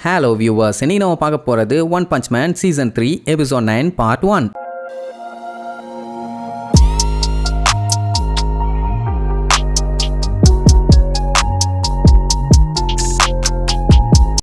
Hello viewers, இன்னைக்கு நம்ம பார்க்க போறது One Punch Man Season 3 Episode 9 Part 1.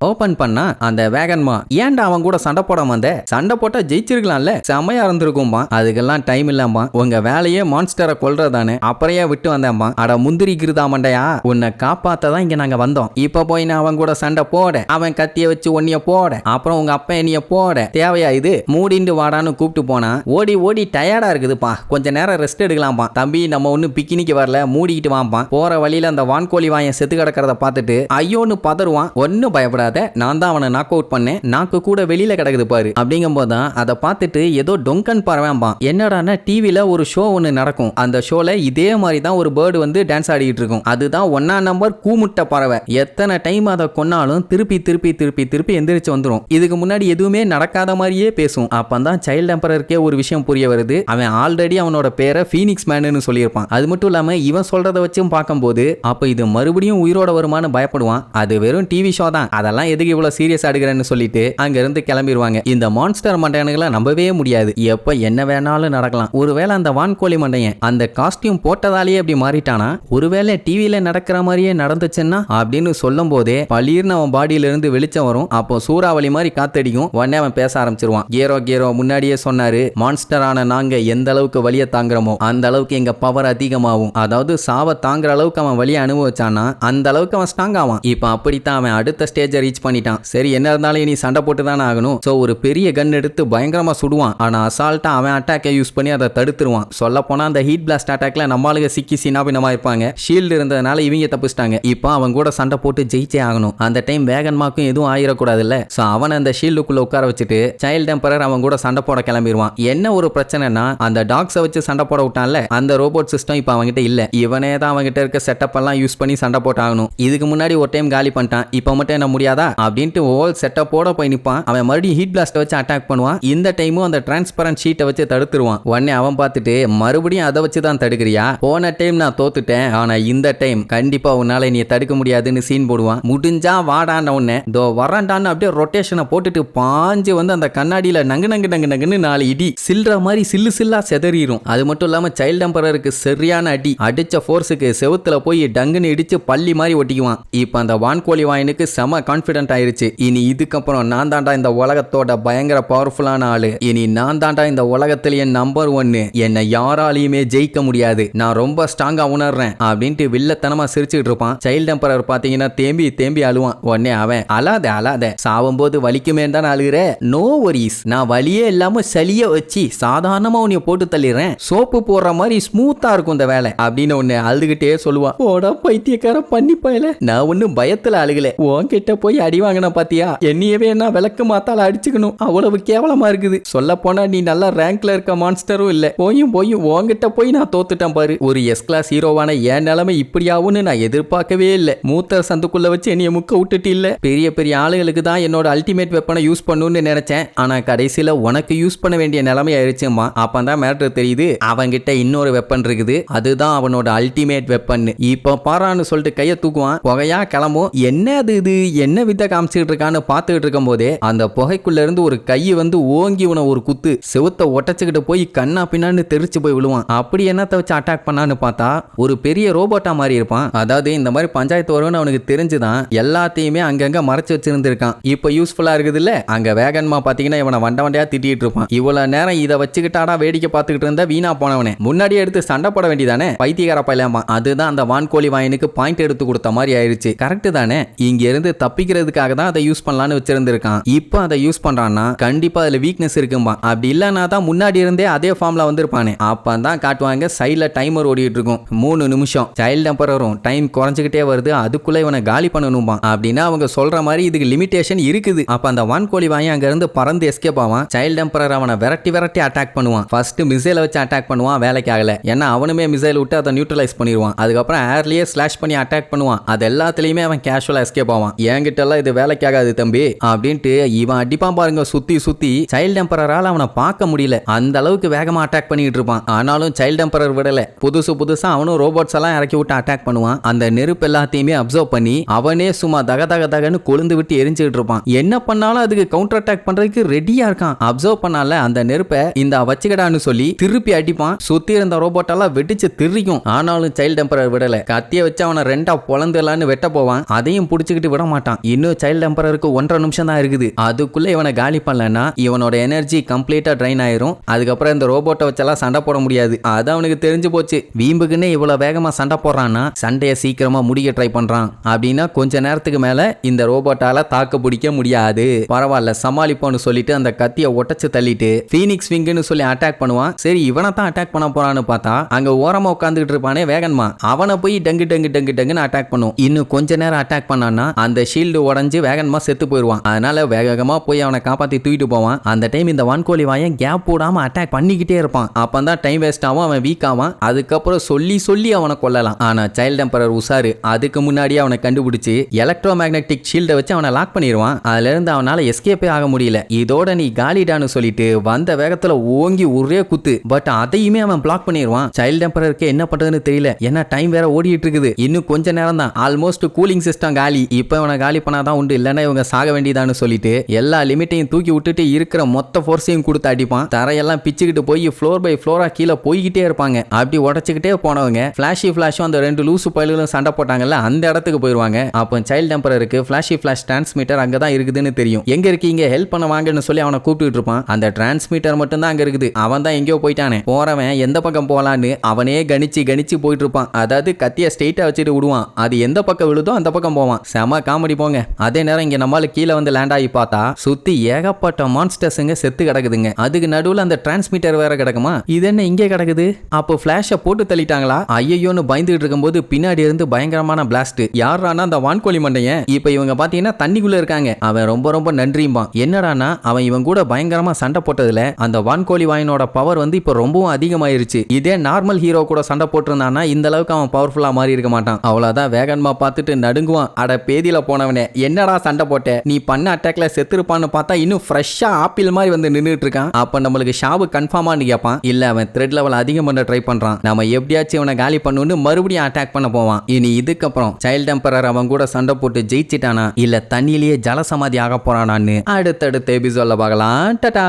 Open பண்ணா அந்த வேகன்மா ஏன்டா அவன் கூட சண்டை போடாம வந்த, சண்டை போட்டா ஜெயிச்சிருக்கலாம்ல, செம்மையா இருந்திருக்கும்பா, அதுக்கெல்லாம் டைம் இல்லாமா, உங்க வேலையே மான்ஸ்டரை கொல்றதானே, அப்புறையா விட்டு வந்தேன்பா, அட முந்திரி கிருதா மண்டையா, உன்னை காப்பாத்ததான் இங்க நாங்க வந்தோம், இப்ப போய் நான் அவன் கூட சண்டை போட, அவன் கத்திய வச்சு ஒன்னிய போட, அப்புறம் உங்க அப்பா என்னைய போட, தேவையா இது, மூடிண்டு வாடான்னு கூப்பிட்டு போனா ஓடி ஓடி டயர்டா இருக்குதுப்பா, கொஞ்ச நேரம் ரெஸ்ட் எடுக்கலாம்பா, தம்பி நம்ம ஒண்ணு பிக்கினிக்கு வரல, மூடிக்கிட்டு வாம்பா, போற வழியில அந்த வான்கோழி வாயன் செத்து கிடக்கிறத பார்த்துட்டு ஐயோன்னு பதறுவான், ஒன்னும் பயப்படாத, நான் தான் அவனை நாக் அவுட் பண்ணேன், நாக்கு கூட வெளியில கிடக்குது பாரு, அப்படிங்கும் போதுதான் அதை பார்த்துட்டு ஏதோ டொங்கன் பறவைம்பா, என்னடானா டிவில ஒரு ஷோ ஒன்று நடக்கும், அந்த ஷோல இதே மாதிரி தான் ஒரு பேர்டு வந்து டான்ஸ் ஆடிட்டு இருக்கும், அதுதான் 1ஆம் நம்பர் கூமுட்ட பறவை, எத்தனை டைம் அதை கொன்னாலும் திருப்பி திருப்பி திருப்பி திருப்பி எந்திரிச்சு வந்துடும், இதுக்கு முன்னாடி எதுவுமே நடக்காத மாதிரியே பேசும், அப்பதான் சைல்ட் எம்பரருக்கே ஒரு விஷயம் புரிய வருது, அவன் ஆல்ரெடி அவனோட பேரை ஃபீனிக்ஸ் மேன்னு சொல்லியிருப்பான், அது மட்டும் இல்லாம இவன் சொல்றதை வச்சும் பார்க்கும்போது அப்ப இது மறுபடியும் உயிரோட வருமானு பயப்படுவான், அது வெறும் டிவி ஷோ தான், அதெல்லாம் எதுக்கு இவ்வளவு சீரியஸ் ஆடுகிறேன்னு சொல்லிட்டு அங்க இருந்து கிளம்பிடுவாங்க. இந்த மான்ஸ்டர் மண்டையனுங்களை நம்பவே முடியாது, எப்ப என்ன வேணாலும் நடக்கலாம், ஒருவேளை அந்த வான்கோழி மண்டையன் அந்த காஸ்டியூம் போட்டதாலேயே அப்படி மாறிட்டானா, ஒருவேளை டிவியில நடக்கிற மாதிரியே நடந்துச்சுன்னா அப்படின்னு சொல்லும் போதே பளீர்னு அவன் பாடியில இருந்து வெளிச்சம் வரும், அப்போ சூறாவளி மாதிரி காத்தடிக்கும், உடனே அவன் பேச ஆரம்பிச்சிருவான், கேரோ முன்னாடியே சொன்னாரு, மான்ஸ்டரான நாங்க எந்த அளவுக்கு வலிய தாங்குறோமோ அந்த அளவுக்கு எங்க பவர் அதிகமாகும், அதாவது சாவ தாங்குற அளவுக்கு அவன் வலிய அனுபவிச்சானா அந்த அளவுக்கு அவன் ஸ்ட்ராங் ஆவான், இப்ப அப்படித்தான் அவன் அடுத்த ஸ்டேஜை ரீச் பண்ணிட்டான், சரி என்ன இருந்தாலும் இனி சண்டை போட்டு தானே ஆகணும், சோ ஒரு பெரிய கன் எடுத்து பயங்கரமா சுடுவான், ஆனா அசால்ட்டா அவன் அட்டாக்கை யூஸ் பண்ணி அதை தடுத்துருவான், சொல்ல போனா அந்த ஹீட் பிளாஸ்ட் அட்டாக்ல நம்மளுக்கு சிக்கி சின்னாபினமா இருப்பாங்க, ஷீல்டு இருந்ததுனால இவங்க தப்பிச்சிட்டாங்க, இப்போ அவன் கூட சண்டை போட்டு ஜெயிச்சே ஆகணும், அந்த டைம் வேகன்மாக்கும் எதுவும் ஆயிடக்கூடாதுல்ல, சோ அவன் அந்த ஷீல்டுக்குள்ள உட்கார வச்சுட்டு சைல்ட் எம்பரர் அவன் கூட சண்டை போட கிளம்பிடுவான், என்ன ஒரு பிரச்சனைனா அந்த டாக்ஸை வச்சு சண்டை போட விட்டான்ல அந்த ரோபோட் சிஸ்டம் இப்போ அவன்கிட்ட இல்ல, இவனே தான் அவன்கிட்ட இருக்க செட்டப் எல்லாம் யூஸ் பண்ணி சண்டை போட்டு ஆகணும், இதுக்கு முன்னாடி ஒரு டைம் காலி பண்ணிட்டான், இப்போ மட்டும் என்ன முடியாதா அப்படின்ட்டு ஹோல் செட்டப்போட போய் நிப்பான், அவன் மறுபடியும் ஹீட் பிளாஸ்ட் வச்சு அட்டாக் பண்ணுவான், இந்த டைமும் அந்த டிரான்ஸ்பரண்ட் ஷீட்டை வச்சு தடுத்துருவான், உடனே அவன் பார்த்துட்டு மறுபடியும் அதை வச்சு தான் தடுக்கிறியா, போன டைம் நான் தோத்துட்டேன், ஆனா இந்த டைம் கண்டிப்பா உன்னால நீ தடுக்க முடியாதுன்னு சீன் போடுவான், முடிஞ்சா வாடான உடனே தோ வராண்டான்னு அப்படியே ரொட்டேஷனை போட்டுட்டு பாஞ்சு வந்து அந்த கண்ணாடியில நங்கு நங்கு நங்கு நங்குன்னு 4 இடி சில்ற மாதிரி சில்லு சில்லா செதறிடும், அது மட்டும் இல்லாம சைல்ட் எம்பரருக்கு சரியான அடி, அடிச்ச ஃபோர்ஸுக்கு செவுத்துல போய் டங்குன்னு இடிச்சு பள்ளி மாதிரி ஒட்டிக்குவான், இப்ப அந்த வான்கோழி வாயனுக்கு செம கான்பிடன்ட் ஆயிருச்சு, இனி இதுக்கப்புறம் நான் தாண்டா இந்த உலகத்தோட பயங்கர பவர்ஃபுல்லான ஆளு, இனி நான் தாண்டா இந்த உலகத்திலேயே நம்பர் 1, என்னை யாராலையுமே ஜெயிக்க முடியாது, நான் ரொம்ப ஸ்ட்ராங்கா உணர்றேன் அப்படின்ட்டு வில்லத்தனமா சிரிச்சுட்டு இருப்பான், சைல்ட் எம்பரர் பாத்தீங்கன்னா தேம்பி தேம்பி அழுவான், உடனே அவன் அழாத சாவும் போது வலிக்குமே தான் அழுகிற, நோ வரிஸ், நான் வலியே இல்லாம சளிய வச்சு சாதாரணமா உன்னைய போட்டு தள்ளிடுறேன், சோப்பு போடுற மாதிரி ஸ்மூத்தா இருக்கும் இந்த வேலை அப்படின்னு ஒன்னு அழுதுகிட்டே சொல்லுவான், போடா பைத்தியக்கார பண்ணி பயல, நான் ஒன்னும் பயத்துல அழுகல, உன்கிட்ட போய் அடி வாங்கின பாத்தியா, என்னையவே நான் விளக்கு மாத்தால அடிச்சுக்கணும், அவ்வளவு கேவலமா இருக்குது, சொல்ல போனா நீ நல்லா ரேங்க்ல இருக்க மான்ஸ்டரும் இல்ல, போயும் உன்கிட்ட போய் நான் தோத்துட்டேன் பாரு, ஒரு எஸ் கிளாஸ் ஹீரோவான என் நிலைமை இப்படியாவுன்னு நான் எதிர்பார்க்கவே இல்ல, மூத்த சந்துக்குள்ள வச்சு என்னைய முக்க விட்டுட்டு இல்ல, பெரிய பெரிய ஆளுகளுக்கு தான் என்னோட அல்டிமேட் வெப்பனை யூஸ் பண்ணுன்னு நினைச்சேன், ஆனா கடைசியில உனக்கு யூஸ் பண்ண வேண்டிய நிலைமை ஆயிடுச்சுமா, அப்பதான் மேட்டர் தெரியுது, அவன்கிட்ட இன்னொரு வெப்பன் இருக்குது, அதுதான் அவனோட அல்டிமேட் வெப்பன், இப்ப பாரான்னு சொல்லிட்டு கைய தூக்குவான், புகையா கிளம்பும், என்ன அது இது என்ன வித்த காமிச்சிட்டு இருக்கான்னு பார்த்துட்டு இருக்கும் போதே அந்த புகைக்குள்ள இருந்து ஒரு கை வந்து ஓங்கி உன ஒரு குத்து செவுத்த ஒட்டச்சுக்கிட்டு போய் கண்ணா பின்னான்னு தெரிச்சு போய் விழுவான், அப்படி என்னத்தை வச்சு அட்டாக் பண்ணான்னு பார்த்தா ஒரு பெரிய ரோபோட்டா மாதிரி இருப்பான், அதாவது இந்த மாதிரி பஞ்சாயத்து வரும்னு அவனுக்கு தெரிஞ்சுதான் எல்லாத்தையுமே அங்கங்க மறைச்சு வச்சிருந்திருக்கான், இப்ப யூஸ்ஃபுல்லா இருக்குது இல்ல, அங்க வேகன்மா பாத்தீங்கன்னா இவனை வண்டையா திட்டிட்டு இருப்பான், இவ்வளவு நேரம் இதை வச்சுக்கிட்டாடா வேடிக்கை பார்த்துக்கிட்டு இருந்தா வீணா போனவனே, முன்னாடியே எடுத்து சண்டை போட வேண்டியதானே பைத்தியக்கார பையலாமா, அதுதான் அந்த வான்கோழி வாயனுக்கு பாயிண்ட் எடுத்து கொடுத்த மாதிரி ஆயிடுச்சு, கரெக்ட் தானே, இங்க இருந்து தப்பிக்கிறதுக்காக தான் அதை யூஸ் பண்ணலாம்னு வச்சிருந்திருக்கான், இப்போ அதை யூஸ் பண்றான்னா கண்டிப்பா அதுல வீக்னஸ் இருக்கும்பா, அப்படி இல்லனா தான் முன்னாடி இருந்தே அதே ஃபார்ம்ல வந்திருப்பானே, அப்பதான் காட்டுவாங்க சைடுல டைமர் ஓடிட்டு இருக்கும் 3 நிமிஷம், சைல்ட் எம்பரரும் டைம் குறைஞ்சிக்கிட்டே வருது, அதுக்குள்ள இவனை காலி பண்ணணும்பா, அப்படின்னா அவங்க சொல்ற மாதிரி இதுக்கு லிமிடேஷன் இருக்குது, அப்ப அந்த வான்கோழி வாங்கி அங்க இருந்து பறந்து எஸ்கேப் ஆவான், சைல்ட் எம்பரர் அவனை விரட்டி அட்டாக் பண்ணுவான், ஃபர்ஸ்ட் மிசைலை வச்சு அட்டாக் பண்ணுவான், வேலைக்கு ஆகல, ஏன்னா அவனுமே மிசைல் விட்டு அதை நியூட்ரலைஸ் பண்ணிடுவான், அதுக்கப்புறம் ஏர்லயே ஸ்லாஷ் பண்ணி அட்டாக் பண்ணுவான், அது எல்லாத்துலயுமே அவன் கேஷுவலா எஸ்கேப் ஆவான், என்கிட்ட எல்லாம் இது வேலைக்காகாது தம்பி அப்படின்ட்டு இவன் அடிப்பான் பாருங்க. சுத்தி சுத்தி சைல்ட் எம்பரரால் அவனை பார்க்க முடியல, அந்த அளவுக்கு வேகமா அட்டாக் பண்ணிட்டு இருப்பான். ஆனாலும் சைல்ட் எம்பரர் விடல, புதுசா அவனும் ரோபோட்ஸ் எல்லாம் இறக்கி விட்டு அட்டாக் பண்ணுவான். அந்த நெருப்பு எல்லாத்தையுமே அப்சர்வ் பண்ணி அவனே சும்மா தகன்னு கொழுந்து விட்டு எரிஞ்சுட்டு இருப்பான். என்ன பண்ணாலும் அதுக்கு கவுண்டர் அட்டாக் பண்றதுக்கு ரெடியா இருக்கான். அப்சர்வ் பண்ணால அந்த நெருப்பை இந்த வச்சுக்கடான்னு சொல்லி திருப்பி அடிப்பான். சுத்தி இருந்த ரோபோட் எல்லாம் வெடிச்சு திரிக்கும். ஆனாலும் சைல்ட் எம்பரர் விடல, கத்திய வச்சு அவனை ரெண்டா பொளந்துலான்னு வெட்ட போவான். அதையும் புடிச்சுக்கிட்டு விட மாட்டான். இன்னும் சைல்ட் எம்பரருக்கு 1.5 நிமிஷம் தான் இருக்குது. அதுக்குள்ள இவனை காலி பண்ணலன்னா இவனோட எனர்ஜி கம்ப்ளீட்டா ட்ரைன் ஆயிரும். அதுக்கப்புறம் இந்த ரோபோட்டை வச்செல்லாம் சண்டை போட முடியாது. அது அவனுக்கு தெரிஞ்சு போச்சு. வீம்புக்குன்னே இவ்வளவு வேகமா சண்டை போடுறான்னா சண்டையை சீக்கிரமா முடிக்க ட்ரை பண்றான் அப்படின்னா கொஞ்ச நேரத்துக்கு மேல இந்த ரோபோட்டால தாக்கு பிடிக்க முடியாது. பரவாயில்ல சமாளிப்போன்னு சொல்லிட்டு அந்த கத்தியை ஒட்டச்சு தள்ளிட்டு ஃபீனிக்ஸ் விங்குன்னு சொல்லி அட்டாக் பண்ணுவான். சரி இவனை தான் அட்டாக் பண்ண போறான்னு பார்த்தா அங்க ஓரமா உட்காந்துட்டு இருப்பானே வேகன்மா, அவனை போய் டங்குன்னு அட்டாக் பண்ணும். இன்னும் கொஞ்ச நேரம் அட்டாக் பண்ணான்னா அந்த ஷீல்டு உடஞ்சு வேகன்மா செத்து போயிருவான். அதனால வேகமா போய் அவனை காப்பாத்தி தூக்கிட்டு போவான். அந்த டைம் இந்த வான்கோழி வாயன் கேப் போடாம அட்டாக் பண்ணிக்கிட்டே இருப்பான். அப்பதான் டைம் வேஸ்ட் ஆகும், அவன் வீக் ஆவான். அதுக்கப்புறம் சொல்லி அவனை கொல்லலாம். ஆனா சைல்ட் எம்பரர் உசாரு, அதுக்கு முன்னாடியே அவனை கண்டுபிடிச்சு எலக்ட்ரோ மேக்னெட்டிக் ஷீல்டை வச்சு அவனை லாக் பண்ணிடுவான். அதுல இருந்து அவனால எஸ்கேப்பே ஆக முடியல. இதோட நீ காலிடான்னு சொல்லிட்டு வந்த வேகத்துல ஓங்கி ஒரே குத்து. பட் அதையுமே அவன் பிளாக் பண்ணிடுவான். சைல்ட் எம்பரருக்கு என்ன பண்றதுன்னு தெரியல, ஏன்னா டைம் வேற ஓடிட்டு இருக்குது. இன்னும் கொஞ்ச நேரம் தான், ஆல்மோஸ்ட் கூலிங் சிஸ்டம் காலி. இப்ப இவனை காலி பண்ணாதான் உண்டு, இல்லைன்னா இவங்க சாக வேண்டியதான்னு சொல்லிட்டு எல்லா லிமிட்டையும் தூக்கி விட்டுட்டு இருக்கிற மொத்த ஃபோர்ஸையும் கொடுத்து அடிப்பான். தரையெல்லாம் பிச்சுக்கிட்டு போய் ஃப்ளோர் பை ஃப்ளோரா கீழே போய்கிட்டே இருப்பாங்க. அப்படி உடச்சுக்கிட்டே போனவங்க ஃபிளாஷும் அந்த 2 லூசு பயலும் சண்டை போட்டாங்கல்ல, அந்த இடத்துக்கு போயிருவாங்க. அப்போ சைல்ட் எம்பரருக்கு ஃபிளாஷ் டிரான்ஸ்மிட்டர் அங்கதான் இருக்குதுன்னு தெரியும். எங்க இருக்கீங்க, ஹெல்ப் பண்ண வாங்கன்னு சொல்லி அவனை கூப்பிட்டு இருப்பான். அந்த டிரான்ஸ்மிட்டர் மட்டும் தான் அங்க இருக்குது. அவன் தான் எங்கேயோ போயிட்டானே. போறவன் எந்த பக்கம் போலான்னு அவனே கணிச்சு போயிட்டு இருப்பான். அதாவது கத்திய ஸ்ட்ரெயிட்டா வச்சுட்டு விடுவான். அது எந்த பக்கம் விழுதோ அந்த பக்கம் போவான். செம காமெடி போங்க. அதே நேரம் இங்க நம்மால கீழே வந்து லேண்ட் ஆகி பார்த்தா சுத்தி ஏகப்பட்ட மான்ஸ்டர்ஸுங்க செத்து கிடக்குதுங்க. அதுக்கு நடுவுல அந்த டிரான்ஸ்மிட்டர் வேற கிடக்குமா, இது என்ன இங்கே கிடக்குது? அப்போ பிளாஷை போட்டு தள்ளிட்டாங்களா ஐயோன்னு பயந்துட்டு இருக்கும்போது பின்னாடி இருந்து பயங்கரமான பிளாஸ்ட். யாரானா அந்த வான்கோழி மண்டையன். இப்ப இவங்க பாத்தீங்கன்னா தண்ணிக்குள்ள இருக்காங்க. அவன் ரொம்ப நன்றியும்பான். என்னடானா அவன் இவன் கூட பயங்கரமா சண்டை போட்டதுல அந்த வான்கோழி வாயினோட பவர் வந்து இப்ப ரொம்பவும் அதிகமாயிருச்சு. இதே நார்மல் ஹீரோ கூட சண்டை போட்டிருந்தானா இந்த அளவுக்கு அவன் பவர்ஃபுல்லா மாறி இருக்க மாட்டான். அவ்வளவுதான் வேகன்மா பார்த்துட்டு நடுங்குவான். அட பேதியில போனவனே, என்னடா சண்டை போட்ட, நீ பண்ண அட்டாக்ல செத்துருப்பான்னு பார்த்தா இன்னும் ஃப்ரெஷ்ஷா ஆப்பிள் மாதிரி வந்து நின்றுட்டு இருக்கான். அப்ப நம்மளுக்கு ஷாபு கன்ஃபார்மான்னு கேட்பான். இல்ல அவன் த்ரெட் லெவல் அதிகம் பண்ண ட்ரை பண்றான், நம்ம எப்படியாச்சும் இவனை காலி பண்ணுன்னு மறுபடியும் அட்டாக் பண்ண போவான். இனி இதுக்கப்புறம் சைல்ட் எம்பரர் அவன் கூட சண்டை போட்டு ஜெயிச்சிட்டானா இல்ல தண்ணியிலேயே ஜலசமாதி ஆக போறானான்னு அடுத்தடுத்த எபிசோட்ல பார்க்கலாம். டடா.